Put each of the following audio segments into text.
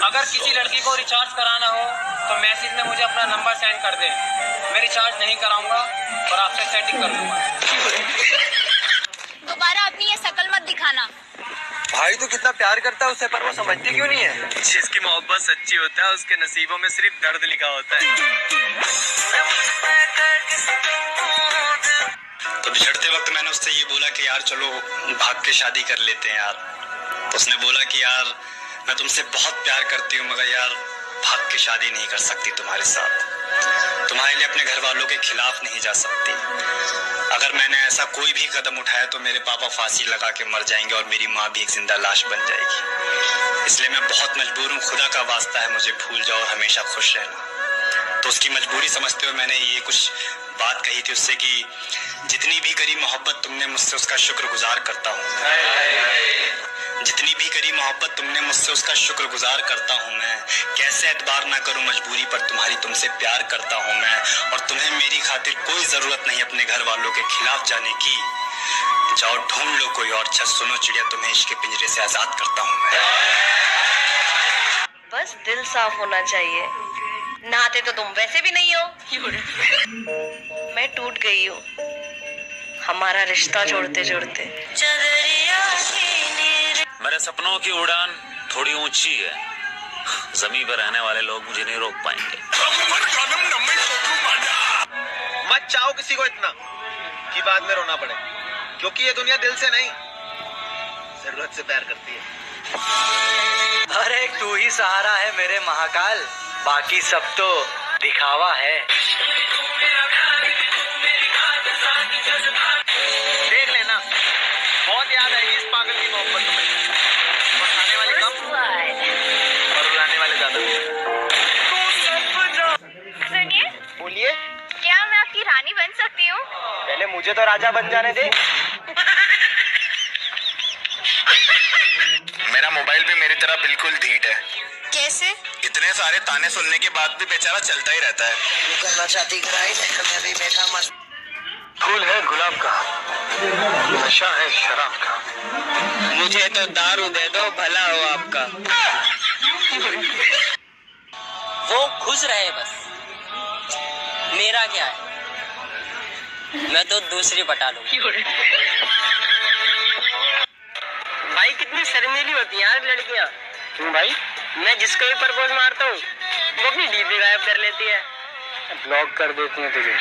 अगर किसी लड़की को रिचार्ज कराना हो तो मैसेज में मुझे अपना नंबर सेंड कर दें। मैं रिचार्ज नहीं कराऊंगा और आपसे सेटिंग कर लूंगा। दोबारा अपनी ये शकल मत दिखाना। भाई तो कितना प्यार करता है उससे, पर वो समझती क्यों नहीं है? जिसकी मोहब्बत सच्ची होता है उसके नसीबों में सिर्फ दर्द लिखा होता है। तो बिछड़ते वक्त मैंने उससे ये बोला कि यार चलो भाग के शादी कर लेते हैं यार। तो उसने बोला कि यार मैं तुमसे बहुत प्यार करती हूँ, मगर यार भाग के शादी नहीं कर सकती तुम्हारे साथ। तुम्हारे लिए अपने घर वालों के खिलाफ नहीं जा सकती। अगर मैंने ऐसा कोई भी कदम उठाया तो मेरे पापा फांसी लगा के मर जाएंगे और मेरी माँ भी एक जिंदा लाश बन जाएगी। इसलिए मैं बहुत मजबूर हूँ, खुदा का वास्ता है मुझे भूल जाओ और हमेशा खुश रहना। तो उसकी मजबूरी समझते हुए मैंने ये कुछ बात कही थी उससे कि जितनी भी करी मोहब्बत तुमने मुझसे उसका शुक्रगुजार करता हूँ। जितनी भी करी मोहब्बत तुमने मुझसे उसका शुक्रगुजार करता हूँ मैं। कैसे एतबार ना करूँ मजबूरी पर तुम्हारी, तुमसे प्यार करता हूँ मैं। और तुम्हें मेरी खातिर कोई जरूरत नहीं अपने घर वालों के खिलाफ जाने की। जाओ ढूंढ लो कोई और। अच्छा सुनो चिड़िया, तुम्हें इश्क के पिंजरे से आजाद करता हूँ मैं। बस दिल साफ होना चाहिए। नहाते तो तुम वैसे भी नहीं हो। मैं टूट गई हूँ हमारा रिश्ता जोड़ते जोड़ते। मेरे सपनों की उड़ान थोड़ी ऊंची है, जमीन पर रहने वाले लोग मुझे नहीं रोक पाएंगे। मत चाहो किसी को इतना कि बाद में रोना पड़े, क्योंकि ये दुनिया दिल से नहीं जरूरत से प्यार करती है। अरे तू ही सहारा है मेरे महाकाल, बाकी सब तो दिखावा है। देख लेना, बहुत याद आएगी इस पागल की मोहब्बत में। खाने वाले कम और रुलाने वाले ज्यादा। सुनिए, बोलिए। क्या मैं आपकी रानी बन सकती हूँ? पहले मुझे तो राजा बन जाने दे। मेरा मोबाइल भी मेरी तरह बिल्कुल ढीठ है। कैसे? इतने सारे ताने सुनने के बाद भी बेचारा चलता ही रहता है। तू करना चाहती कराई, मैं भी बैठा मस्त। फूल है गुलाब का, नशा है शराब का। मुझे तो दारू दे दो, भला हो आपका। वो खुश रहे बस, मेरा क्या है, मैं तो दूसरी पटा लूंगी। भाई कितनी शर्मीली होती है यार लड़कियां। क्यों भाई? मैं जिसको भी प्रपोज मारता हूँ वो अपनी डीपी गायब कर लेती है, ब्लॉक कर देती है तुझे।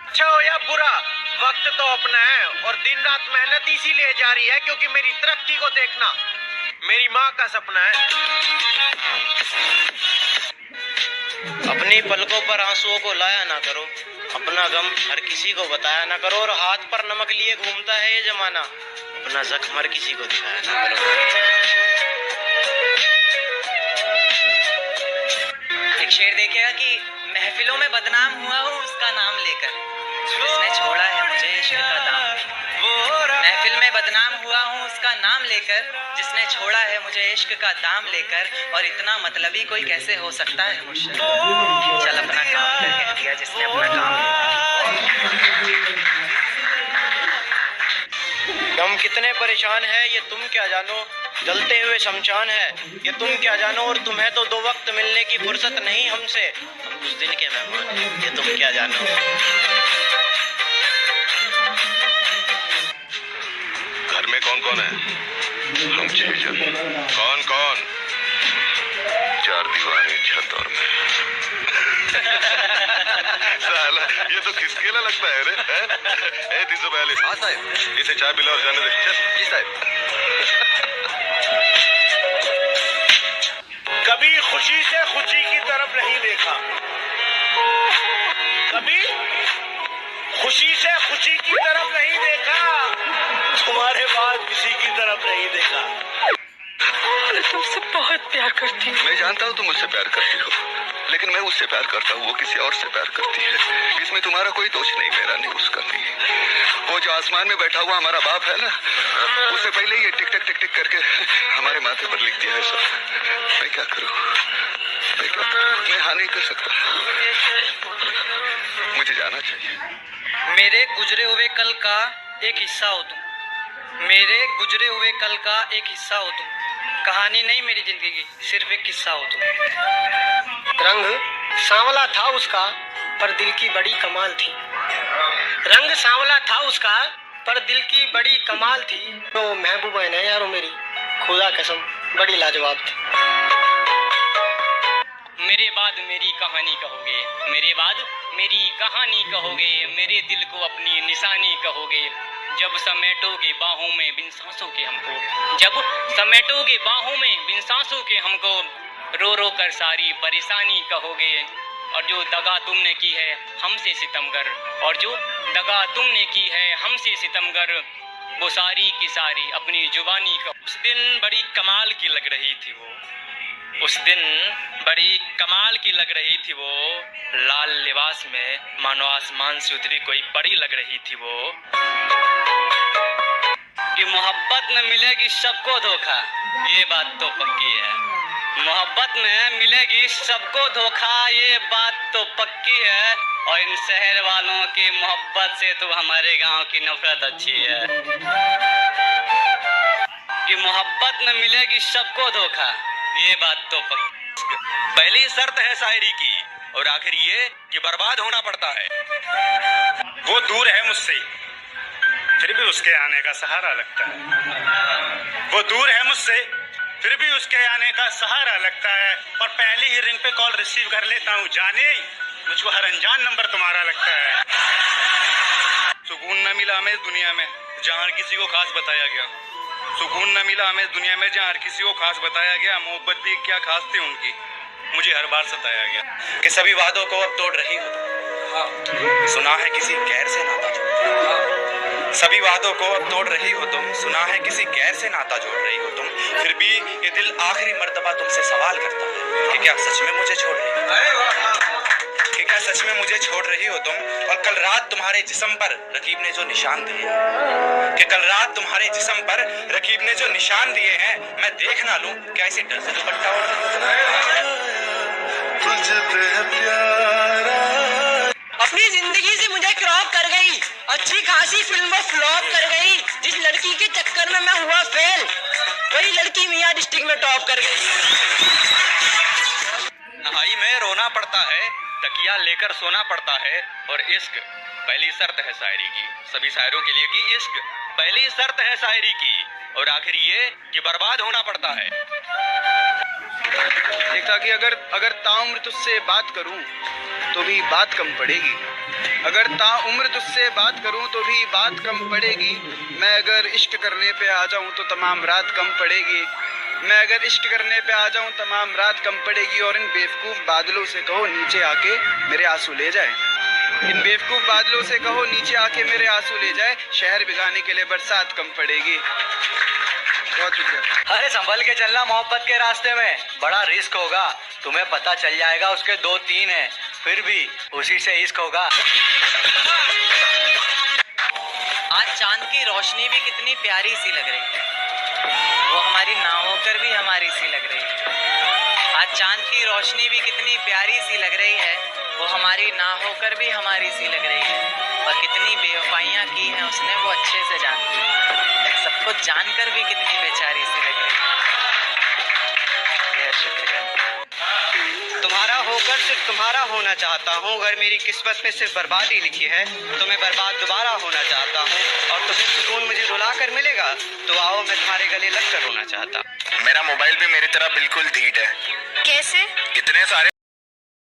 अच्छा हो या बुरा, वक्त तो अपना है और दिन रात मेहनत इसीलिए जारी है क्योंकि मेरी तरक्की को देखना मेरी माँ का सपना है। अपनी पलकों पर आंसुओं को लाया ना करो, अपना गम हर किसी को बताया ना करो, और हाथ पर नमक लिए घूमता है ये जमाना, अपना जख्म हर किसी को दिखाया ना करो। एक शेर देखिएगा कि महफिलों में बदनाम हुआ हूँ उसका नाम लेकर, जिसने छोड़ा है मुझे इश्क का दाम। महफिल में बदनाम हुआ हूँ उसका नाम लेकर, जिसने छोड़ा है मुझे इश्क का दाम लेकर, और इतना मतलबी कोई कैसे हो सकता है मुझसे। चल अपना काम कर, कह दिया जिसने अपना काम लिया। हम कितने परेशान हैं ये तुम क्या जानो, जलते हुए शमशान है ये तुम क्या जानो, और तुम्हें तो दो वक्त मिलने की फुर्सत नहीं हमसे, हम उस दिन के मेहमान हैं ये तुम क्या जानो। घर में कौन कौन है? हम 6 जन। कौन कौन? 4 दीवारें, छत और मैं। साला ये तो खिसकेला लगता है रे। 342। हाँ साहब, इसे चाय पिला और जाने दे। चल। जी साहब। कभी खुशी से खुशी की तरफ नहीं देखा, कभी खुशी से खुशी की तरफ नहीं देखा, तुम्हारे बाद किसी की तरफ नहीं देखा। मैं तुमसे बहुत प्यार करती हूँ। मैं जानता हूँ तुम मुझसे प्यार करती हो, लेकिन मैं उससे प्यार करता हूँ, वो किसी और से प्यार करती है। इसमें तुम्हारा कोई दोष नहीं, मेरा नहीं, उसका नहीं। वो जो आसमान में बैठा हुआ हमारा बाप है ना, उससे पहले ये टिक टिक टिक टिक करके हमारे माथे पर लिख दिया है सब। मैं क्या करूँ, मैं क्या करूँ? मैं हाँ नहीं कर सकता, मुझे जाना चाहिए। मेरे गुजरे हुए कल का एक हिस्सा हो तुम, मेरे गुजरे हुए कल का एक हिस्सा हो तुम, कहानी नहीं मेरी जिंदगी की, सिर्फ एक किस्सा हो तुम। रंग सांवला था उसका पर दिल की बड़ी कमाल थी। रंग सांवला था उसका पर दिल की बड़ी कमाल थी। तो महबूबा है ना यारो मेरी, खुदा कसम बड़ी लाजवाब थी। मेरे बाद मेरी कहानी कहोगे, मेरे बाद मेरी कहानी कहोगे, मेरे दिल को अपनी निशानी कहोगे। जब समेटोगे बाहों में बिन सांसों के हमको, जब समेटोगे बाहों में बिन सांसों के हमको, रो रो कर सारी परेशानी कहोगे। और जो दगा तुमने की है हमसे सितमगर, और जो दगा तुमने की है हमसे सितमगर, वो सारी की सारी अपनी जुबानी का। उस दिन बड़ी कमाल की लग रही थी वो, उस दिन बड़ी कमाल की लग रही थी वो, लाल लिबास में मानो आसमान से उतरी कोई परी लग रही थी वो। कि मोहब्बत में मिलेगी सबको धोखा, ये बात तो पक्की है। मोहब्बत में मिलेगी सबको धोखा, ये बात तो पक्की है। और इन शहर वालों की मोहब्बत से तो हमारे गांव की नफरत अच्छी है। कि मोहब्बत में मिलेगी सबको धोखा, ये बात तो पक्की। पहली शर्त है शायरी की, और आखिर ये कि बर्बाद होना पड़ता है। वो दूर है मुझसे फिर भी उसके आने का सहारा लगता है। वो दूर है मुझसे फिर भी उसके आने का सहारा लगता है। और पहली ही रिंग पे कॉल रिसीव कर लेता हूँ, जाने मुझको हर अनजान नंबर तुम्हारा लगता है। सुकून न मिला हमें इस दुनिया में जहाँ हर किसी को खास बताया गया, सुकून न मिला हमें इस दुनिया में जहाँ हर किसी को खास बताया गया। मोहब्बत भी क्या खास थी उनकी, मुझे हर बार सताया गया। कि सभी वादों को अब तोड़ रही हो, सुना है किसी गैर से नाता जोड़, सभी वादों को अब तोड़ रही हो तुम, सुना है किसी गैर से नाता जोड़ रही हो तुम। फिर भी ये दिल आखिरी मर्तबा तुमसे सवाल करता है कि क्या सच में मुझे छोड़ रही हो, कि क्या सच में मुझे छोड़ रही हो तुम। और कल रात तुम्हारे जिस्म पर रकीब ने जो निशान दिए हैं, कि कल रात तुम्हारे जिस्म पर रकीब ने जो निशान दिए हैं, मैं देख ना लूं क्या इसी डर से दुपट्टा ओढ़ अपनी जिंदगी से मुझे क्रॉप कर गई, अच्छी खासी फिल्म फ्लॉप कर गई। जिस लड़की के चक्कर में मैं हुआ फेल, वही लड़की मियां डिस्ट्रिक्ट में टॉप कर गई। नहाई में रोना पड़ता है, तकिया लेकर सोना पड़ता है। और इश्क पहली शर्त है शायरी की, सभी शायरों के लिए कि इश्क पहली शर्त है शायरी की। और आखिर ये कि बर्बाद होना पड़ता है। देखा कि अगर ताउम्र तुझसे बात करूं तो भी बात कम पड़ेगी, अगर ताउम्र तुझसे बात करूं तो भी बात कम पड़ेगी। मैं अगर इश्क करने पे आ जाऊं तो तमाम रात कम पड़ेगी, मैं अगर इश्क करने पे आ जाऊं तमाम रात कम पड़ेगी। और इन बेवकूफ़ बादलों से कहो नीचे आके मेरे आंसू ले जाए, इन बेवकूफ़ बादलों से कहो नीचे आके मेरे आंसू ले जाए। शहर भिगाने के लिए बरसात कम पड़ेगी। बहुत शुक्रिया। अरे संभल के चलना, मोहब्बत के रास्ते में बड़ा रिस्क होगा, तुम्हें पता चल जाएगा उसके 2-3 हैं, फिर भी उसी से इश्क होगा। आज चांद की रोशनी भी कितनी प्यारी सी लग रही है, वो हमारी ना होकर भी हमारी सी लग रही है। आज चांद की रोशनी भी कितनी प्यारी सी लग रही है, वो हमारी ना होकर भी हमारी सी लग रही है। और कितनी बेवफाइयाँ की हैं उसने वो अच्छे से जानती है, सब कुछ जानकर भी कितनी बेचारी सी लग रही है। शुक्रिया। तुम्हारा होकर सिर्फ तुम्हारा होना चाहता हूँ। अगर मेरी किस्मत में सिर्फ बर्बादी लिखी है तो मैं बर्बाद दोबारा होना चाहता हूँ। और तुम्हें सुकून मुझे रुला कर मिलेगा तो आओ मैं तुम्हारे गले लग कर रोना चाहता हूँ। मेरा मोबाइल भी मेरी तरह बिल्कुल धीट है। कैसे? इतने सारे